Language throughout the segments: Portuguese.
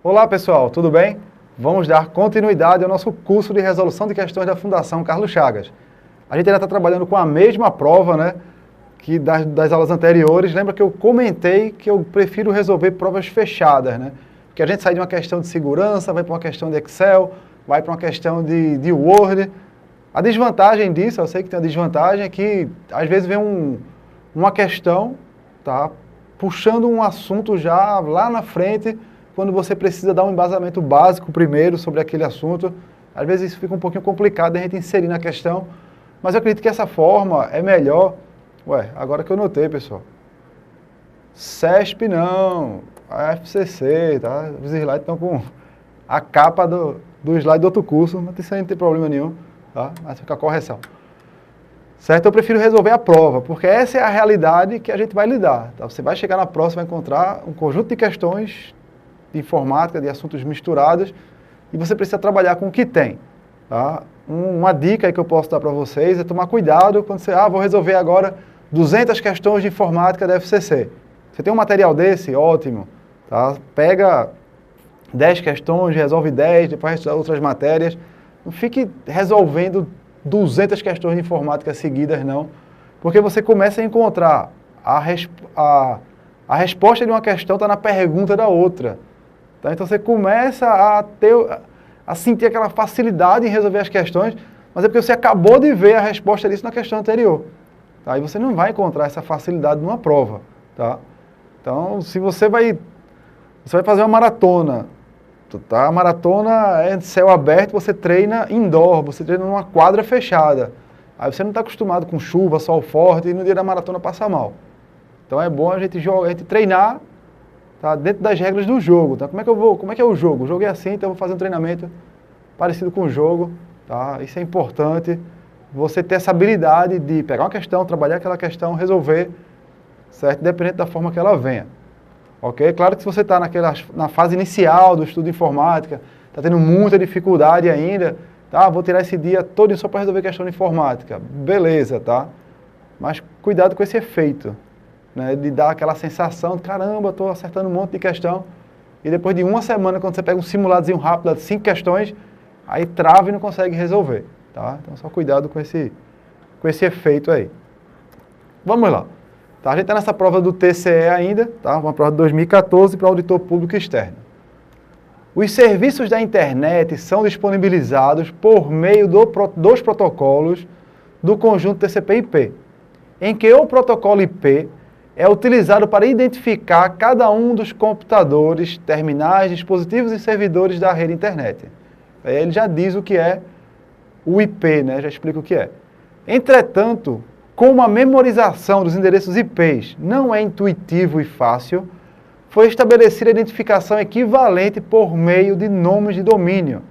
Olá pessoal, tudo bem? Vamos dar continuidade ao nosso curso de resolução de questões da Fundação Carlos Chagas. A gente ainda está trabalhando com a mesma prova, né, que das aulas anteriores. Lembra que eu comentei que eu prefiro resolver provas fechadas, né? Porque a gente sai de uma questão de segurança, vai para uma questão de Excel, vai para uma questão de Word. A desvantagem disso, eu sei que tem a desvantagem, é que às vezes vem uma questão, tá, puxando um assunto já lá na frente, quando você precisa dar um embasamento básico primeiro sobre aquele assunto. Às vezes isso fica um pouquinho complicado de a gente inserir na questão, mas eu acredito que essa forma é melhor. Ué, agora que eu notei, pessoal. CESP não, a FCC, tá? Os slides estão com a capa do slide do outro curso, mas isso aí não tem problema nenhum, tá? Mas fica a correção. Certo? Eu prefiro resolver a prova, porque essa é a realidade que a gente vai lidar, tá? Você vai chegar na prova, você vai encontrar um conjunto de questões de informática, de assuntos misturados, e você precisa trabalhar com o que tem, tá? Uma dica aí que eu posso dar para vocês é tomar cuidado quando você, vou resolver agora 200 questões de informática da FCC. Você tem um material desse? Ótimo, tá? Pega 10 questões, resolve 10, depois estudar outras matérias. Não fique resolvendo 200 questões de informática seguidas, não, porque você começa a encontrar a resposta de uma questão está na pergunta da outra. Tá? Então você começa a sentir aquela facilidade em resolver as questões, mas é porque você acabou de ver a resposta disso na questão anterior. Tá? E você não vai encontrar essa facilidade numa prova. Tá? Então, se você vai fazer uma maratona, tá? A maratona é de céu aberto, você treina indoor, você treina numa quadra fechada. Aí você não está acostumado com chuva, sol forte, e no dia da maratona passa mal. Então é bom a gente treinar, tá, dentro das regras do jogo. Tá? Como é que é o jogo? O jogo é assim, então eu vou fazer um treinamento parecido com o jogo. Tá? Isso é importante, você ter essa habilidade de pegar uma questão, trabalhar aquela questão, resolver, certo? Independente da forma que ela venha. Ok? Claro que se você está na fase inicial do estudo de informática, está tendo muita dificuldade ainda, tá? Vou tirar esse dia todo só para resolver questão de informática. Beleza, tá? Mas cuidado com esse efeito, né? De dar aquela sensação de, caramba, estou acertando um monte de questão, e depois de uma semana, quando você pega um simuladozinho rápido de 5 questões, aí trava e não consegue resolver, tá? Então só cuidado com esse efeito aí. Vamos lá. Tá, a gente está nessa prova do TCE ainda, tá? Uma prova de 2014 para auditor público externo. Os serviços da internet são disponibilizados por meio dos protocolos do conjunto TCP/IP, em que o protocolo IP é utilizado para identificar cada um dos computadores, terminais, dispositivos e servidores da rede internet. Aí ele já diz o que é o IP, né? Já explica o que é. Entretanto, como a memorização dos endereços IPs não é intuitivo e fácil, foi estabelecida a identificação equivalente por meio de nomes de domínio.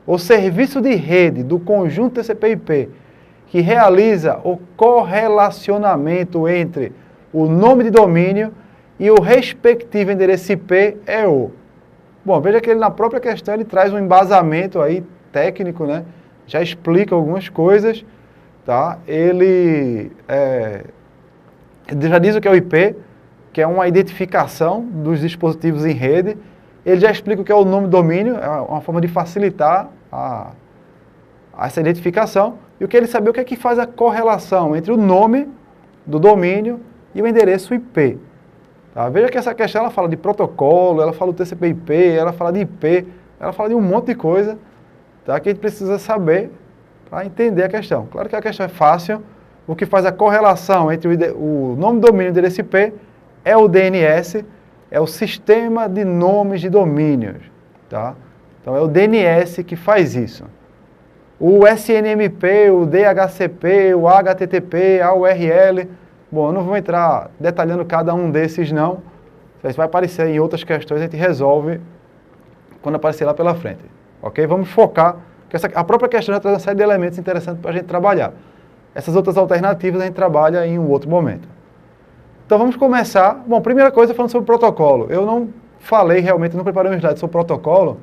O serviço de rede do conjunto TCP/IP, que realiza o correlacionamento entre o nome de domínio e o respectivo endereço IP é o... Bom, veja que ele na própria questão ele traz um embasamento aí técnico, né? Já explica algumas coisas. Tá? Ele já diz o que é o IP, que é uma identificação dos dispositivos em rede. Ele já explica o que é o nome do domínio, é uma forma de facilitar essa identificação. E o que ele saber o que é que faz a correlação entre o nome do domínio e o endereço IP. Tá? Veja que essa questão ela fala de protocolo, ela fala do TCP/IP, ela fala de IP, ela fala de um monte de coisa, tá? Que a gente precisa saber para entender a questão. Claro que a questão é fácil. O que faz a correlação entre o nome do domínio e o endereço IP é o DNS, é o Sistema de Nomes de Domínios. Tá? Então é o DNS que faz isso. O SNMP, o DHCP, o HTTP, a URL... Bom, eu não vou entrar detalhando cada um desses, não. Isso vai aparecer em outras questões, a gente resolve quando aparecer lá pela frente. Ok? Vamos focar... A própria questão já traz uma série de elementos interessantes para a gente trabalhar. Essas outras alternativas a gente trabalha em um outro momento. Então vamos começar. Bom, primeira coisa falando sobre o protocolo. Eu não falei realmente, não preparei um slide sobre o protocolo,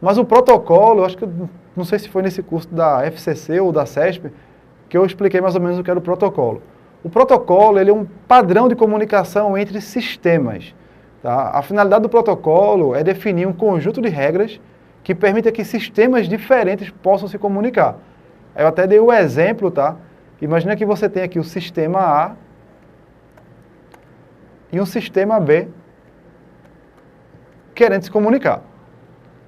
mas o protocolo, acho que, não sei se foi nesse curso da FCC ou da CESP, que eu expliquei mais ou menos o que era o protocolo. O protocolo ele é um padrão de comunicação entre sistemas. Tá? A finalidade do protocolo é definir um conjunto de regras que permita que sistemas diferentes possam se comunicar. Eu até dei o exemplo, tá? Imagina que você tem aqui o sistema A e um sistema B querendo se comunicar.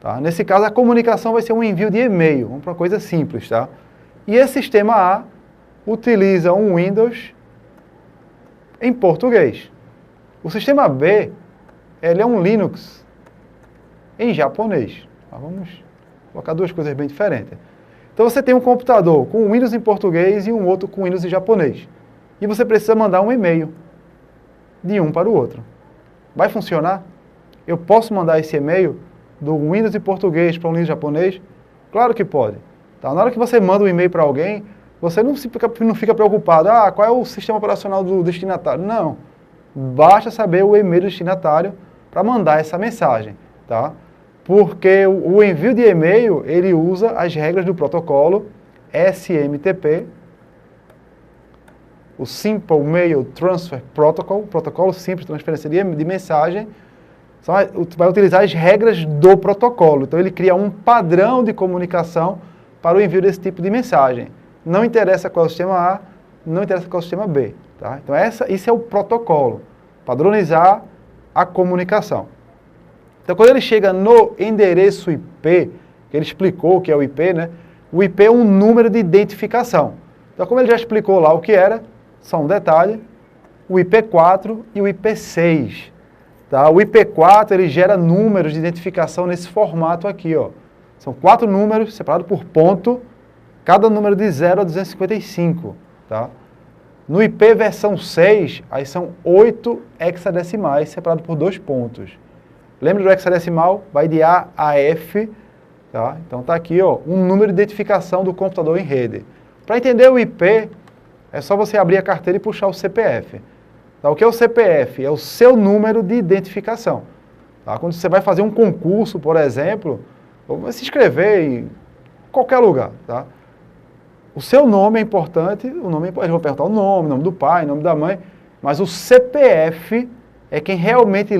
Tá? Nesse caso, a comunicação vai ser um envio de e-mail, uma coisa simples. Tá? E esse sistema A utiliza um Windows em português. O sistema B, ele é um Linux em japonês. Tá? Vamos colocar duas coisas bem diferentes. Então você tem um computador com Windows em português e um outro com Windows em japonês. E você precisa mandar um e-mail de um para o outro. Vai funcionar? Eu posso mandar esse e-mail do Windows em português para um Windows japonês? Claro que pode. Tá? Na hora que você manda um e-mail para alguém, você não fica preocupado. Qual é o sistema operacional do destinatário? Não. Basta saber o e-mail do destinatário para mandar essa mensagem. Tá? Porque o envio de e-mail, ele usa as regras do protocolo SMTP, o Simple Mail Transfer Protocol, protocolo simples de transferência de mensagem, vai utilizar as regras do protocolo. Então ele cria um padrão de comunicação para o envio desse tipo de mensagem. Não interessa qual é o sistema A, não interessa qual é o sistema B. Tá? Então isso é o protocolo, padronizar a comunicação. Então quando ele chega no endereço IP, que ele explicou o que é o IP, né? O IP é um número de identificação. Então como ele já explicou lá o que era, só um detalhe, o IP4 e o IP6. Tá? O IP4 ele gera números de identificação nesse formato aqui. Ó. São 4 números separados por ponto, cada número de 0 a 255. Tá? No IP versão 6, aí são 8 hexadecimais separados por 2 pontos. Lembra do hexadecimal? Vai de A a F. Tá? Então está aqui ó, um número de identificação do computador em rede. Para entender o IP, é só você abrir a carteira e puxar o CPF. Tá? O que é o CPF? É o seu número de identificação. Tá? Quando você vai fazer um concurso, por exemplo, ou vai se inscrever em qualquer lugar. Tá? O seu nome é importante, eles vão perguntar o nome do pai, nome da mãe, mas o CPF é quem realmente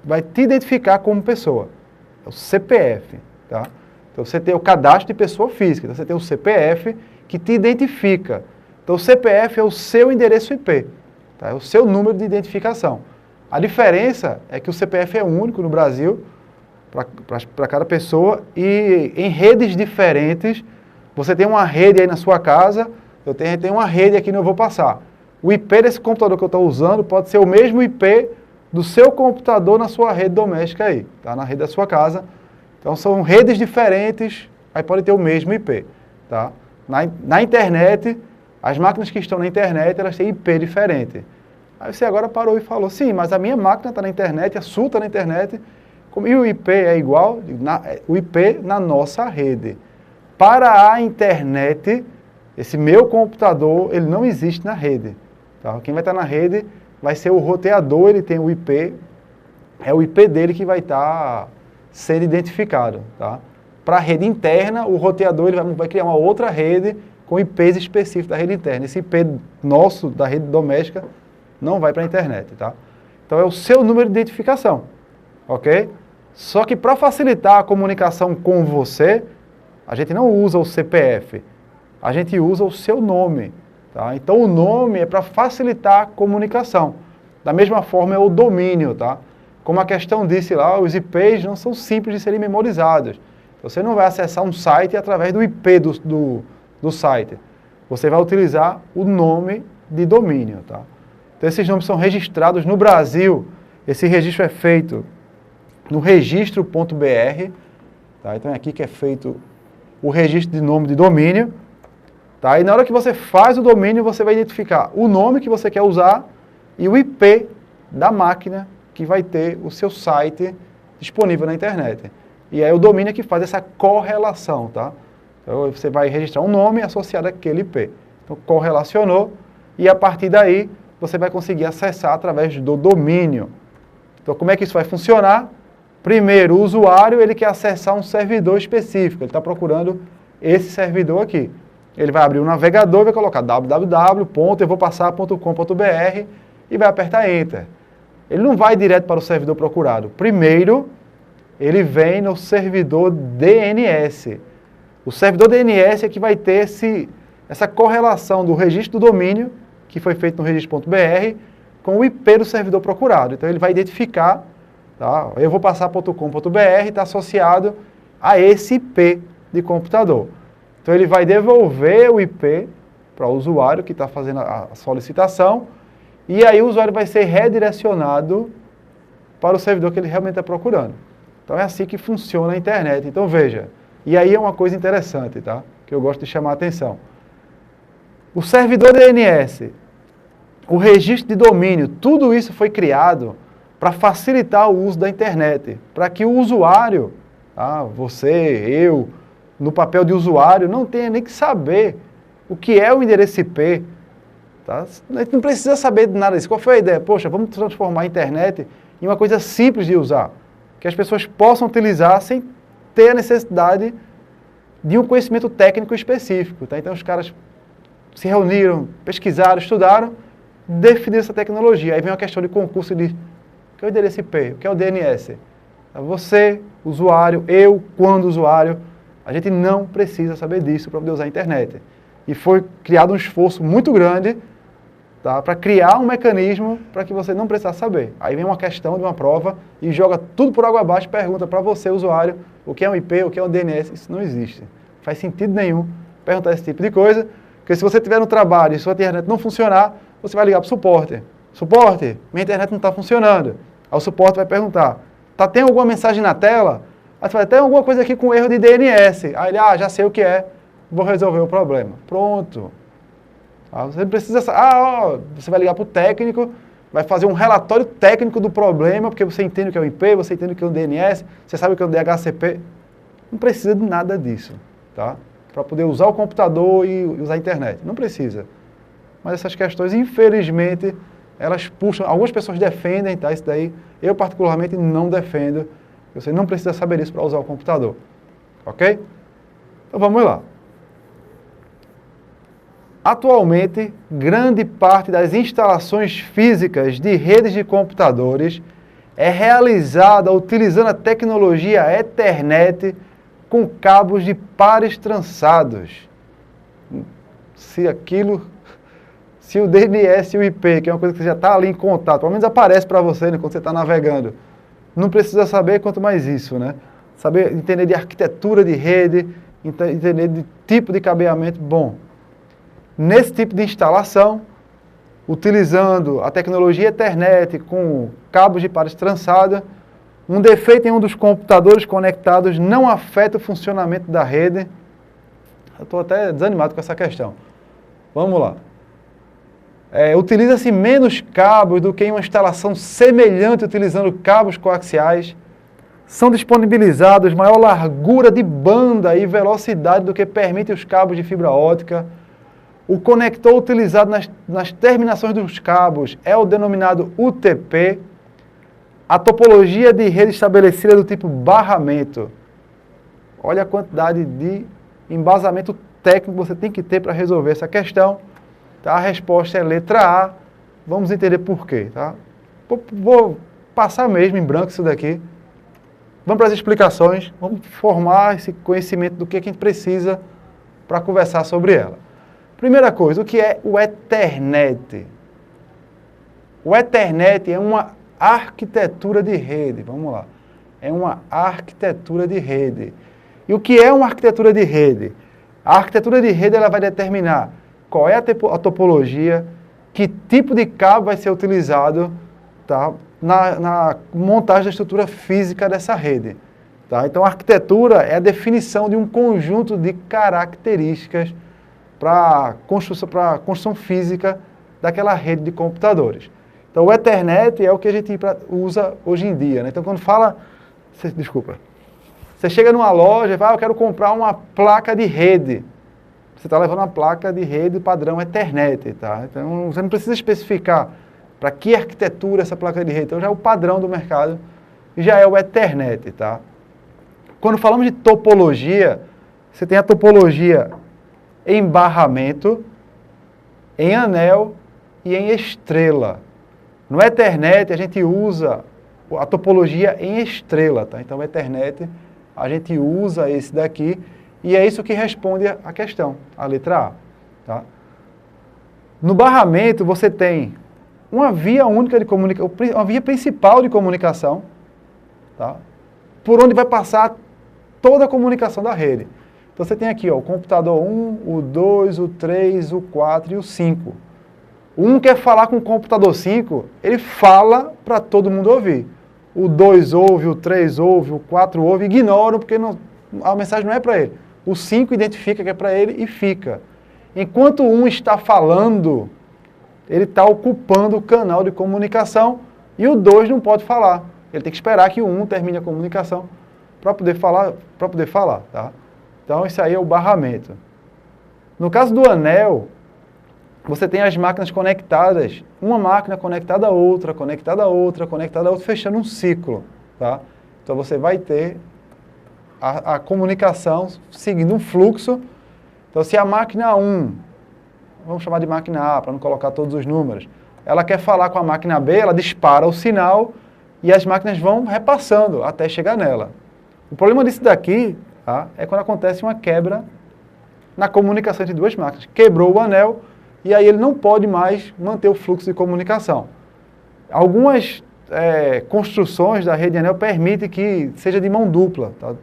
vai te identificar como pessoa. É o CPF. Tá? Então você tem o cadastro de pessoa física, então você tem o CPF que te identifica. Então o CPF é o seu endereço IP, tá? É o seu número de identificação. A diferença é que o CPF é único no Brasil, para cada pessoa, e em redes diferentes, você tem uma rede aí na sua casa, eu tenho uma rede aqui que eu vou passar. O IP desse computador que eu estou usando pode ser o mesmo IP do seu computador na sua rede doméstica aí, tá? Na rede da sua casa. Então são redes diferentes, aí pode ter o mesmo IP. Tá? Na internet, as máquinas que estão na internet, elas têm IP diferente. Aí você agora parou e falou, sim, mas a minha máquina está na internet, a sua está na internet, e o IP é igual? O IP na nossa rede. Para a internet, esse meu computador, ele não existe na rede. Tá? Quem vai estar na rede vai ser o roteador, ele tem o IP, é o IP dele que vai estar sendo identificado. Tá? Para a rede interna, o roteador ele vai criar uma outra rede com IPs específicos da rede interna. Esse IP nosso, da rede doméstica, não vai para a internet. Tá? Então é o seu número de identificação. Ok? Só que para facilitar a comunicação com você, a gente não usa o CPF, a gente usa o seu nome. Tá? Então o nome é para facilitar a comunicação. Da mesma forma é o domínio. Tá? Como a questão disse lá, os IPs não são simples de serem memorizados. Você não vai acessar um site através do IP do site. Você vai utilizar o nome de domínio. Tá? Então esses nomes são registrados no Brasil. Esse registro é feito no registro.br. Tá? Então é aqui que é feito o registro de nome de domínio. Tá? E na hora que você faz o domínio, você vai identificar o nome que você quer usar e o IP da máquina que vai ter o seu site disponível na internet. E aí o domínio é que faz essa correlação. Tá? Então você vai registrar um nome associado àquele IP. Então correlacionou e a partir daí você vai conseguir acessar através do domínio. Então como é que isso vai funcionar? Primeiro, o usuário ele quer acessar um servidor específico, ele está procurando esse servidor aqui. Ele vai abrir o navegador, vai colocar www.euvopassar.com.br e vai apertar Enter. ele não vai direto para o servidor procurado. Primeiro, ele vem no servidor DNS. O servidor DNS é que vai ter essa correlação do registro do domínio, que foi feito no registro.br, com o IP do servidor procurado. Então, ele vai identificar, tá? Eu vou passar .com.br, está associado a esse IP de computador. Então, ele vai devolver o IP para o usuário que está fazendo a solicitação, e aí o usuário vai ser redirecionado para o servidor que ele realmente está procurando. Então, é assim que funciona a internet. Então, veja, e aí é uma coisa interessante, tá? Que eu gosto de chamar a atenção. O servidor DNS, o registro de domínio, tudo isso foi criado para facilitar o uso da internet, para que o usuário, tá? Você, eu, no papel de usuário, não tenha nem que saber o que é o endereço IP. Tá? A gente não precisa saber de nada disso. Qual foi a ideia? Poxa, vamos transformar a internet em uma coisa simples de usar, que as pessoas possam utilizar sem ter a necessidade de um conhecimento técnico específico. Tá? Então, os caras se reuniram, pesquisaram, estudaram, definiram essa tecnologia. Aí vem uma questão de concurso de o que é o endereço IP, o que é o DNS. Você, usuário, eu, quando usuário, a gente não precisa saber disso para poder usar a internet. E foi criado um esforço muito grande, tá, para criar um mecanismo para que você não precisasse saber. Aí vem uma questão de uma prova e joga tudo por água abaixo e pergunta para você, usuário, o que é um IP, o que é um DNS. Isso não existe. Não faz sentido nenhum perguntar esse tipo de coisa, porque se você estiver no trabalho e sua internet não funcionar, você vai ligar para o suporte. Suporte, minha internet não está funcionando. Aí o suporte vai perguntar, tem alguma mensagem na tela? Aí você vai, tem alguma coisa aqui com erro de DNS. Aí ele, já sei o que é, vou resolver o problema. Pronto. Você precisa, você vai ligar para o técnico, vai fazer um relatório técnico do problema, porque você entende o que é o IP, você entende o que é o DNS, você sabe o que é o DHCP. Não precisa de nada disso, tá? Para poder usar o computador e usar a internet. Não precisa. Mas essas questões, infelizmente, elas puxam, algumas pessoas defendem, tá? Isso daí, eu particularmente não defendo. Você não precisa saber isso para usar o computador. Ok? Então vamos lá. Atualmente, grande parte das instalações físicas de redes de computadores é realizada utilizando a tecnologia Ethernet com cabos de pares trançados. Se o DNS e o IP, que é uma coisa que já está ali em contato, pelo menos aparece para você, né, quando você está navegando, não precisa saber quanto mais isso, né? Saber, entender de arquitetura de rede, entender de tipo de cabeamento, bom. Nesse tipo de instalação, utilizando a tecnologia Ethernet com cabos de pares trançados, um defeito em um dos computadores conectados não afeta o funcionamento da rede. Eu estou até desanimado com essa questão. Vamos lá. Utiliza-se menos cabos do que em uma instalação semelhante utilizando cabos coaxiais. São disponibilizados maior largura de banda e velocidade do que permite os cabos de fibra óptica. O conector utilizado nas terminações dos cabos é o denominado UTP. A topologia de rede estabelecida é do tipo barramento. Olha a quantidade de embasamento técnico que você tem que ter para resolver essa questão. Tá? A resposta é letra A. Vamos entender por quê. Tá? Vou passar mesmo em branco isso daqui. Vamos para as explicações. Vamos formar esse conhecimento do que a gente precisa para conversar sobre ela. Primeira coisa, o que é o Ethernet? O Ethernet é uma arquitetura de rede. Vamos lá. É uma arquitetura de rede. E o que é uma arquitetura de rede? A arquitetura de rede ela vai determinar qual é a topologia, que tipo de cabo vai ser utilizado, tá, na montagem da estrutura física dessa rede. Tá? Então, a arquitetura é a definição de um conjunto de características para construção física daquela rede de computadores. Então, o Ethernet é o que a gente usa hoje em dia. Né? Então, quando fala... Você chega numa loja e fala, eu quero comprar uma placa de rede. Você está levando uma placa de rede padrão Ethernet. Tá? Então, você não precisa especificar para que arquitetura essa placa de rede. Então, já é o padrão do mercado e já é o Ethernet. Tá? Quando falamos de topologia, você tem a topologia em barramento, em anel e em estrela. No Ethernet, a gente usa a topologia em estrela, tá? Então, o Ethernet, a gente usa esse daqui, e é isso que responde a questão, a letra A, tá? No barramento, você tem uma via única de comunicação, uma via principal de comunicação, tá? Por onde vai passar toda a comunicação da rede. Então, você tem aqui, ó, o computador 1, o 2, o 3, o 4 e o 5. O 1 quer falar com o computador 5, ele fala para todo mundo ouvir. O 2 ouve, o 3 ouve, o 4 ouve, ignoram porque a mensagem não é para ele. O 5 identifica que é para ele e fica. Enquanto o 1 está falando, ele está ocupando o canal de comunicação e o 2 não pode falar. Ele tem que esperar que o 1 termine a comunicação para poder falar, tá? Então, isso aí é o barramento. No caso do anel, você tem as máquinas conectadas, uma máquina conectada a outra, conectada a outra, conectada a outra, fechando um ciclo, tá? Então, você vai ter a comunicação seguindo um fluxo. Então, se a máquina 1, vamos chamar de máquina A, para não colocar todos os números, ela quer falar com a máquina B, ela dispara o sinal e as máquinas vão repassando até chegar nela. O problema disso daqui, tá, é quando acontece uma quebra na comunicação entre duas máquinas. Quebrou o anel e aí ele não pode mais manter o fluxo de comunicação. Algumas construções da rede de anel permitem que seja de mão dupla. Tá?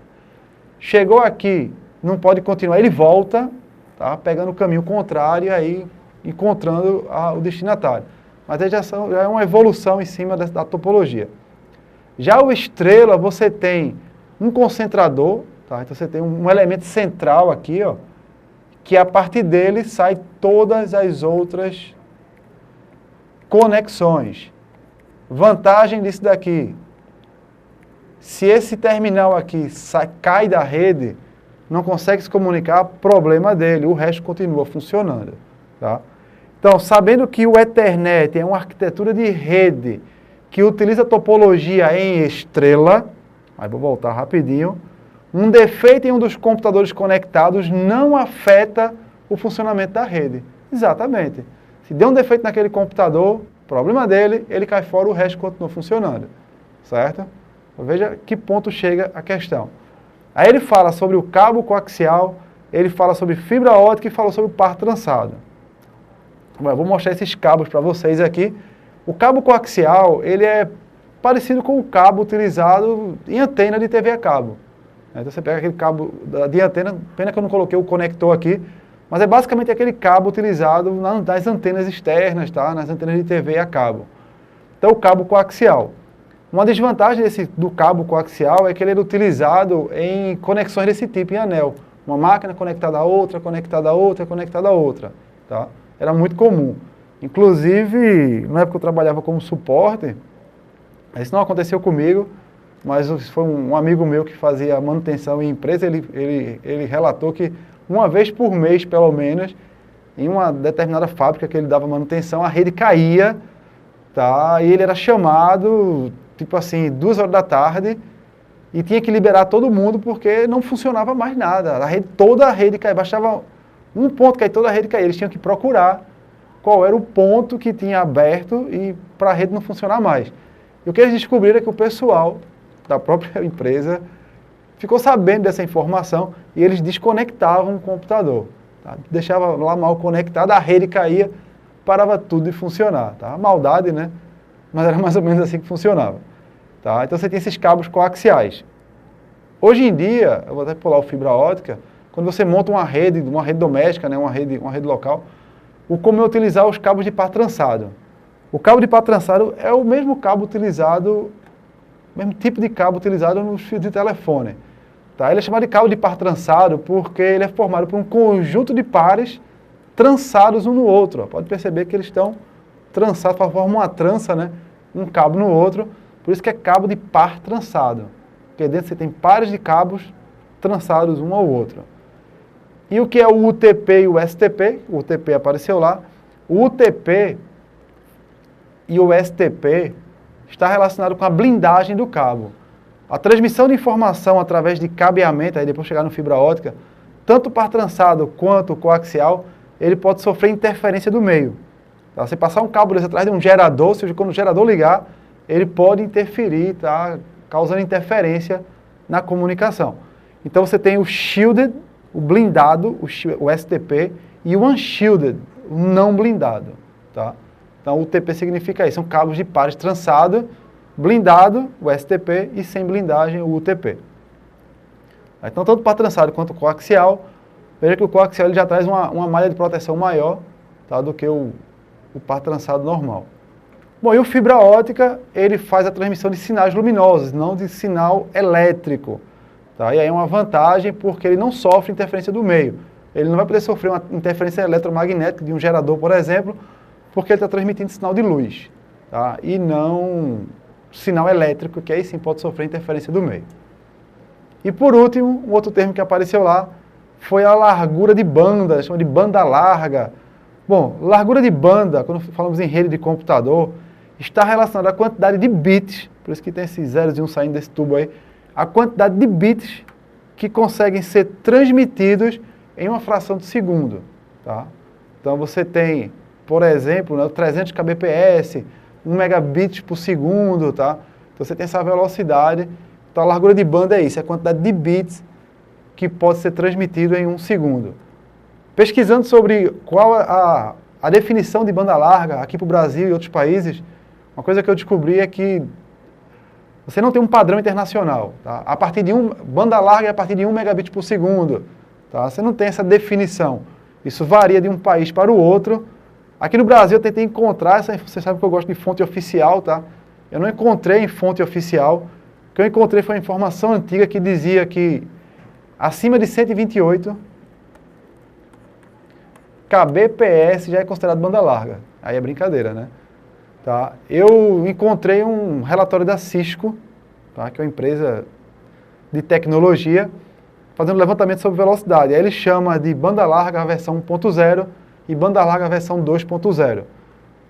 Chegou aqui, não pode continuar, ele volta, tá, pegando o caminho contrário e aí encontrando o destinatário. Mas aí já é uma evolução em cima da topologia. Já o estrela, você tem um concentrador, tá? Então você tem um elemento central aqui, ó, que a partir dele sai todas as outras conexões. Vantagem disso daqui, se esse terminal aqui cai da rede, não consegue se comunicar, problema dele, o resto continua funcionando, tá? Então, sabendo que o Ethernet é uma arquitetura de rede que utiliza topologia em estrela, aí vou voltar rapidinho, um defeito em um dos computadores conectados não afeta o funcionamento da rede. Exatamente. Se der um defeito naquele computador, problema dele, ele cai fora, o resto continua funcionando. Certo? Veja que ponto chega a questão. Aí ele fala sobre o cabo coaxial, ele fala sobre fibra ótica e fala sobre o par trançado. Bom, eu vou mostrar esses cabos para vocês aqui. O cabo coaxial, ele é parecido com o cabo utilizado em antena de TV a cabo. Então você pega aquele cabo de antena, pena que eu não coloquei o conector aqui, mas é basicamente aquele cabo utilizado nas antenas externas, tá? Nas antenas de TV a cabo. Então o cabo coaxial. Uma desvantagem do cabo coaxial é que ele é utilizado em conexões desse tipo, em anel. Uma máquina conectada a outra, conectada a outra, conectada a outra. Tá? Era muito comum. Inclusive, na época que eu trabalhava como suporte, isso não aconteceu comigo, mas foi um amigo meu que fazia manutenção em empresa, ele relatou que uma vez por mês, pelo menos, em uma determinada fábrica que ele dava manutenção, a rede caía, tá? E ele era chamado, tipo assim, 2 horas da tarde, e tinha que liberar todo mundo porque não funcionava mais nada. Toda a rede caía, bastava um ponto cair, toda a rede caía. Eles tinham que procurar qual era o ponto que tinha aberto e para a rede não funcionar mais. E o que eles descobriram é que o pessoal da própria empresa ficou sabendo dessa informação e eles desconectavam o computador. Tá? Deixava lá mal conectado, a rede caía, parava tudo de funcionar. Tá? A maldade, né? Mas era mais ou menos assim que funcionava. Tá? Então você tem esses cabos coaxiais. Hoje em dia, eu vou até pular o fibra ótica, quando você monta uma rede doméstica, né? uma rede local, o como é utilizar os cabos de par trançado. O cabo de par trançado é o mesmo cabo utilizado, mesmo tipo de cabo utilizado nos fios de telefone. Tá? Ele é chamado de cabo de par trançado porque ele é formado por um conjunto de pares trançados um no outro. Pode perceber que eles estão trançados, formam uma trança, né? Um cabo no outro, por isso que é cabo de par trançado. Porque dentro você tem pares de cabos trançados um ao outro. E o que é o UTP e o STP? O UTP apareceu lá. O UTP e o STP está relacionado com a blindagem do cabo. A transmissão de informação através de cabeamento, aí depois chegar no fibra ótica, tanto o par trançado quanto o coaxial, ele pode sofrer interferência do meio. Tá? Você passar um cabo desse atrás de um gerador, ou seja, quando o gerador ligar, ele pode interferir, tá? Causando interferência na comunicação. Então você tem o shielded, o blindado, o STP, e o unshielded, o não blindado. Tá? Então o UTP significa isso, são cabos de pares trançados, blindado, o STP, e sem blindagem, o UTP. Então tanto para trançado quanto coaxial, veja que o coaxial ele já traz uma malha de proteção maior, tá, do que o par trançado normal. Bom, e o fibra ótica, ele faz a transmissão de sinais luminosos, não de sinal elétrico. Tá? E aí é uma vantagem porque ele não sofre interferência do meio. Ele não vai poder sofrer uma interferência eletromagnética de um gerador, por exemplo, porque ele está transmitindo sinal de luz. Tá? E não sinal elétrico, que aí sim pode sofrer interferência do meio. E por último, um outro termo que apareceu lá foi a largura de banda, chama de banda larga. Bom, largura de banda, quando falamos em rede de computador, está relacionada à quantidade de bits, por isso que tem esses zeros e uns saindo desse tubo aí, a quantidade de bits que conseguem ser transmitidos em uma fração de segundo. Tá? Então você tem, por exemplo, né, 300 kbps, 1 megabits por segundo, tá? Então você tem essa velocidade. Então a largura de banda é isso, é a quantidade de bits que pode ser transmitido em um segundo. Pesquisando sobre qual a definição de banda larga aqui para o Brasil e outros países, uma coisa que eu descobri é que você não tem um padrão internacional. Tá? A partir de banda larga é a partir de 1 megabit por segundo. Tá? Você não tem essa definição. Isso varia de um país para o outro. Aqui no Brasil eu tentei encontrar, você sabe que eu gosto de fonte oficial, tá? Eu não encontrei em fonte oficial. O que eu encontrei foi uma informação antiga que dizia que acima de 128 kbps já é considerado banda larga. Aí é brincadeira, né? Tá? Eu encontrei um relatório da Cisco, tá? Que é uma empresa de tecnologia, fazendo levantamento sobre velocidade. Aí ele chama de banda larga versão 1.0 e banda larga versão 2.0.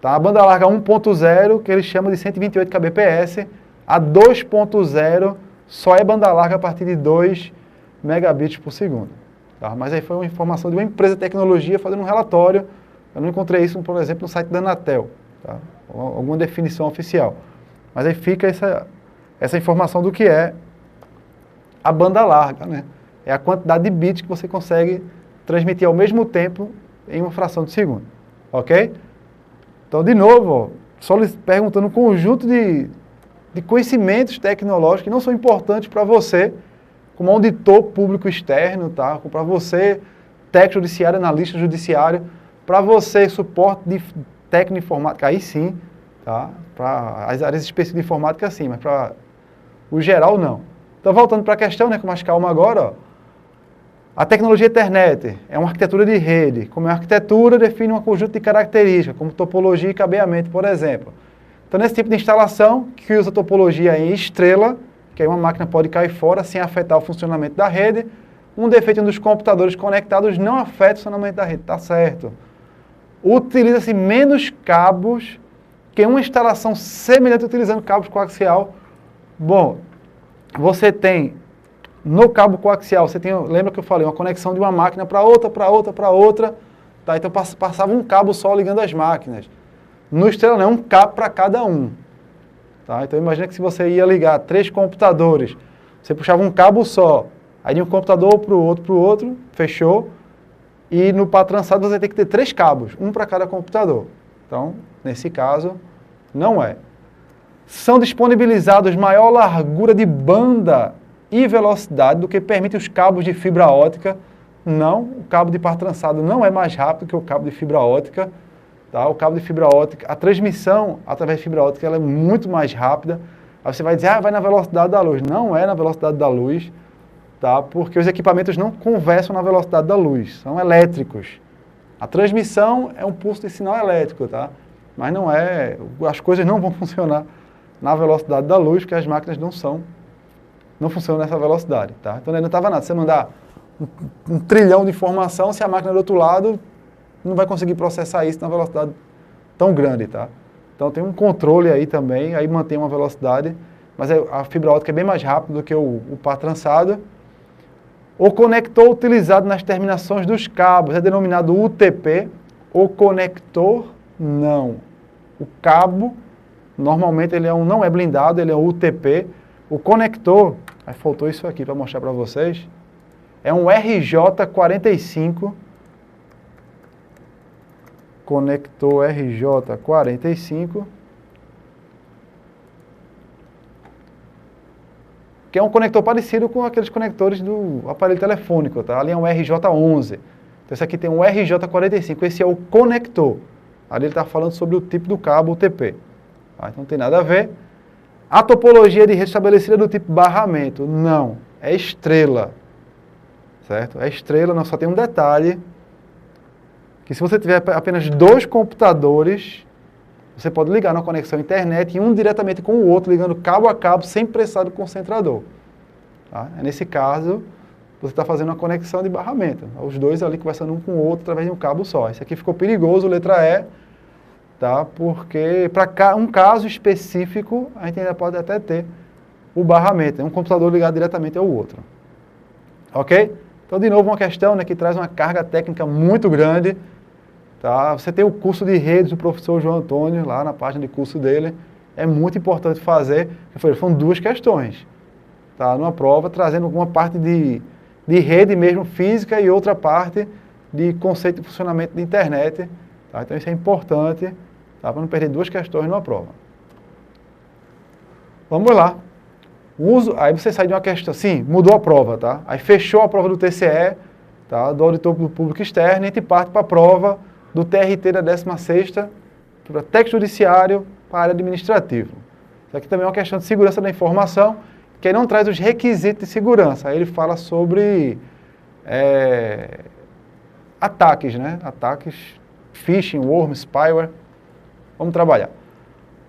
Tá? A banda larga 1.0, que ele chama de 128 kbps, a 2.0 só é banda larga a partir de 2 megabits por segundo. Tá? Mas aí foi uma informação de uma empresa de tecnologia fazendo um relatório. Eu não encontrei isso, por exemplo, no site da Anatel. Tá? Alguma definição oficial. Mas aí fica essa informação do que é a banda larga, né? É a quantidade de bits que você consegue transmitir ao mesmo tempo em uma fração de segundo. Ok? Então, de novo, ó, só lhes perguntando um conjunto de conhecimentos tecnológicos que não são importantes para você, como auditor público externo, tá? Para você, técnico judiciário, analista judiciário, para você, suporte de técnico informática, aí sim, tá? Para as áreas específicas de informática, sim, mas para o geral, não. Então, voltando para a questão, né, com mais calma agora, ó, a tecnologia Ethernet é uma arquitetura de rede. Como é uma arquitetura, define um conjunto de características, como topologia e cabeamento, por exemplo. Então, nesse tipo de instalação, que usa topologia em estrela, que aí uma máquina pode cair fora sem afetar o funcionamento da rede, um defeito dos computadores conectados não afeta o funcionamento da rede, tá certo. Utiliza-se menos cabos que uma instalação semelhante utilizando cabos coaxial. Bom, você tem, no cabo coaxial, você tem, lembra que eu falei, uma conexão de uma máquina para outra, para outra, para outra, tá? Então passava um cabo só ligando as máquinas. No estrela não, é um cabo para cada um. Tá? Então imagina que se você ia ligar 3 computadores, você puxava um cabo só, aí de um computador para o outro, fechou, e no par trançado você tem que ter 3 cabos, um para cada computador. Então, nesse caso, não é. São disponibilizados maior largura de banda e velocidade do que permite os cabos de fibra ótica. Não, o cabo de par trançado não é mais rápido que o cabo de fibra ótica. Tá? O cabo de fibra ótica, a transmissão através de fibra ótica ela é muito mais rápida. Aí você vai dizer, vai na velocidade da luz. Não é na velocidade da luz, tá? Porque os equipamentos não conversam na velocidade da luz, são elétricos. A transmissão é um pulso de sinal elétrico, tá? Mas não é, as coisas não vão funcionar na velocidade da luz, porque as máquinas não funcionam nessa velocidade, tá? Então não estava nada, você mandar um trilhão de informação, se a máquina do outro lado não vai conseguir processar isso na velocidade tão grande, tá? Então tem um controle aí também, aí mantém uma velocidade, mas a fibra ótica é bem mais rápida do que o par trançado. O conector utilizado nas terminações dos cabos é denominado UTP, o conector Não. O cabo, normalmente ele não é blindado, ele é UTP. O conector, aí faltou isso aqui para mostrar para vocês, é um RJ45, conector RJ45, que é um conector parecido com aqueles conectores do aparelho telefônico, tá? Ali é um RJ11. Então esse aqui tem um RJ45, esse é o conector. Ali ele está falando sobre o tipo do cabo UTP. Tá? Então não tem nada a ver. A topologia de rede estabelecida do tipo barramento, não, é estrela. Certo? É estrela, não, só tem um detalhe, que se você tiver apenas 2 computadores, você pode ligar na conexão internet e um diretamente com o outro, ligando cabo a cabo, sem precisar do concentrador. Tá? Nesse caso, você está fazendo uma conexão de barramento. Os dois ali conversando um com o outro através de um cabo só. Esse aqui ficou perigoso, letra E, tá? Porque para um caso específico, a gente ainda pode até ter o barramento. É um computador ligado diretamente ao outro. Ok? Então, de novo, uma questão, né, que traz uma carga técnica muito grande. Tá? Você tem o curso de redes do professor João Antônio, lá na página de curso dele. É muito importante fazer. Foram 2 questões. Tá? Numa prova, trazendo uma parte de rede mesmo, física, e outra parte de conceito de funcionamento da internet. Tá? Então, isso é importante, tá? Para não perder 2 questões numa prova. Vamos lá. Aí você sai de uma questão, sim, mudou a prova, tá? Aí fechou a prova do TCE, tá? Do auditor do público externo, e a gente parte para a prova do TRT da 16ª, para técnico judiciário, para a área administrativa. Isso aqui também é uma questão de segurança da informação, que aí não traz os requisitos de segurança. Aí ele fala sobre ataques, né? Ataques, phishing, worm, spyware. Vamos trabalhar.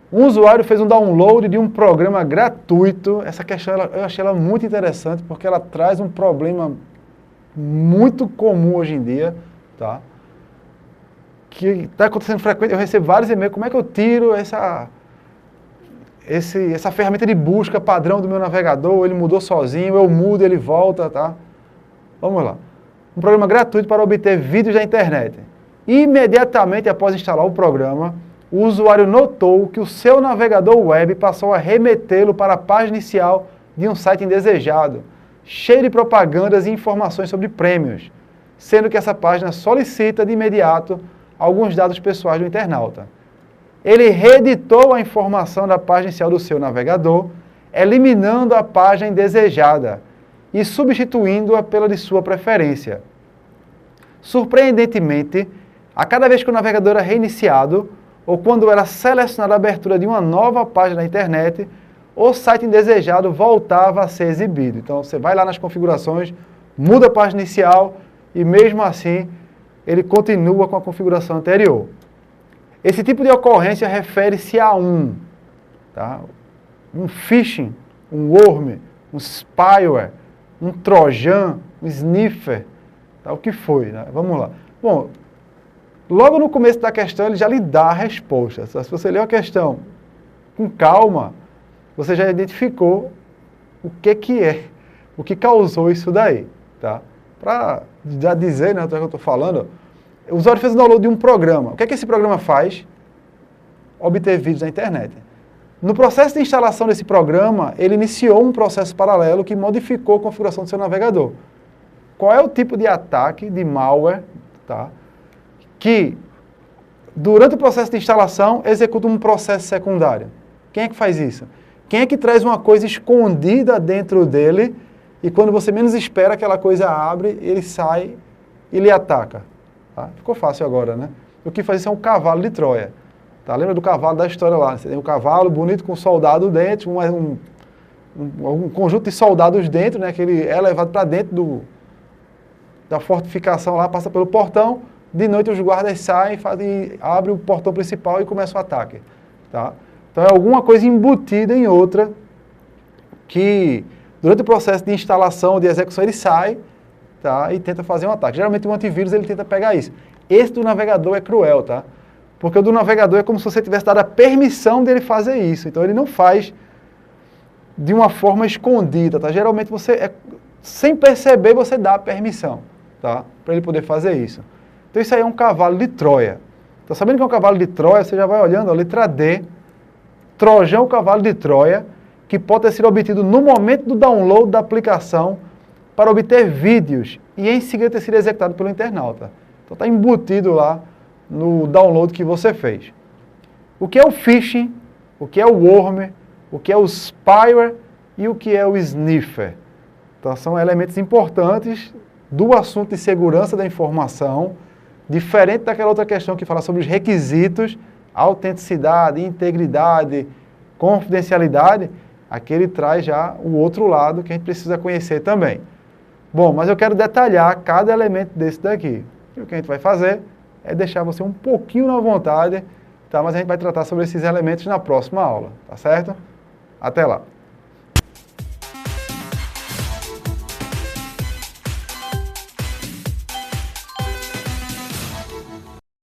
Um usuário fez um download de um programa gratuito. Essa questão eu achei ela muito interessante, porque ela traz um problema muito comum hoje em dia, tá? Que está acontecendo frequente. Eu recebo vários e-mails. Como é que eu tiro essa ferramenta de busca padrão do meu navegador? Ele mudou sozinho, eu mudo, ele volta, tá? Vamos lá. Um programa gratuito para obter vídeos da internet. Imediatamente após instalar o programa, o usuário notou que o seu navegador web passou a remetê-lo para a página inicial de um site indesejado, cheio de propagandas e informações sobre prêmios, sendo que essa página solicita de imediato alguns dados pessoais do internauta. Ele reeditou a informação da página inicial do seu navegador, eliminando a página indesejada e substituindo-a pela de sua preferência. Surpreendentemente, a cada vez que o navegador era reiniciado, ou quando era selecionada a abertura de uma nova página da internet, o site indesejado voltava a ser exibido. Então, você vai lá nas configurações, muda a página inicial e, mesmo assim, ele continua com a configuração anterior. Esse tipo de ocorrência refere-se a um phishing, um worm, um spyware, um trojan, um sniffer, tá? O que foi, né? Vamos lá. Bom, logo no começo da questão, ele já lhe dá a resposta. Se você ler a questão com calma, você já identificou o que é, o que causou isso daí. Tá? Para já dizer, né, o que eu estou falando, o usuário fez o download de um programa. O que esse programa faz? Obter vídeos na internet. No processo de instalação desse programa, ele iniciou um processo paralelo que modificou a configuração do seu navegador. Qual é o tipo de ataque, de malware, tá? Que, durante o processo de instalação, executa um processo secundário? Quem é que faz isso? Quem é que traz uma coisa escondida dentro dele e quando você menos espera, aquela coisa abre, ele sai e lhe ataca? Tá? Ficou fácil agora, né? O que faz isso é um cavalo de Troia. Tá? Lembra do cavalo da história lá? Você tem um cavalo bonito com um soldado dentro, um conjunto de soldados dentro, né? Que ele é levado para dentro da fortificação lá, passa pelo portão. De noite os guardas saem, abrem o portão principal e começa o ataque. Tá? Então é alguma coisa embutida em outra que, durante o processo de instalação, de execução, ele sai, tá? E tenta fazer um ataque. Geralmente o antivírus ele tenta pegar isso. Esse do navegador é cruel, tá? Porque o do navegador é como se você tivesse dado a permissão dele fazer isso. Então ele não faz de uma forma escondida, tá? Geralmente sem perceber, você dá a permissão, tá? Para ele poder fazer isso. Então isso aí é um cavalo de Troia. Então, sabendo que é um cavalo de Troia, você já vai olhando a letra D, Trojão, cavalo de Troia, que pode ter sido obtido no momento do download da aplicação para obter vídeos e em seguida ter sido executado pelo internauta. Então está embutido lá no download que você fez. O que é o phishing, o que é o worm, o que é o spyware e o que é o sniffer. Então são elementos importantes do assunto de segurança da informação, diferente daquela outra questão que fala sobre os requisitos, autenticidade, integridade, confidencialidade. Aqui ele traz já o outro lado que a gente precisa conhecer também. Bom, mas eu quero detalhar cada elemento desse daqui. E o que a gente vai fazer é deixar você um pouquinho na vontade, tá? Mas a gente vai tratar sobre esses elementos na próxima aula, tá certo? Até lá!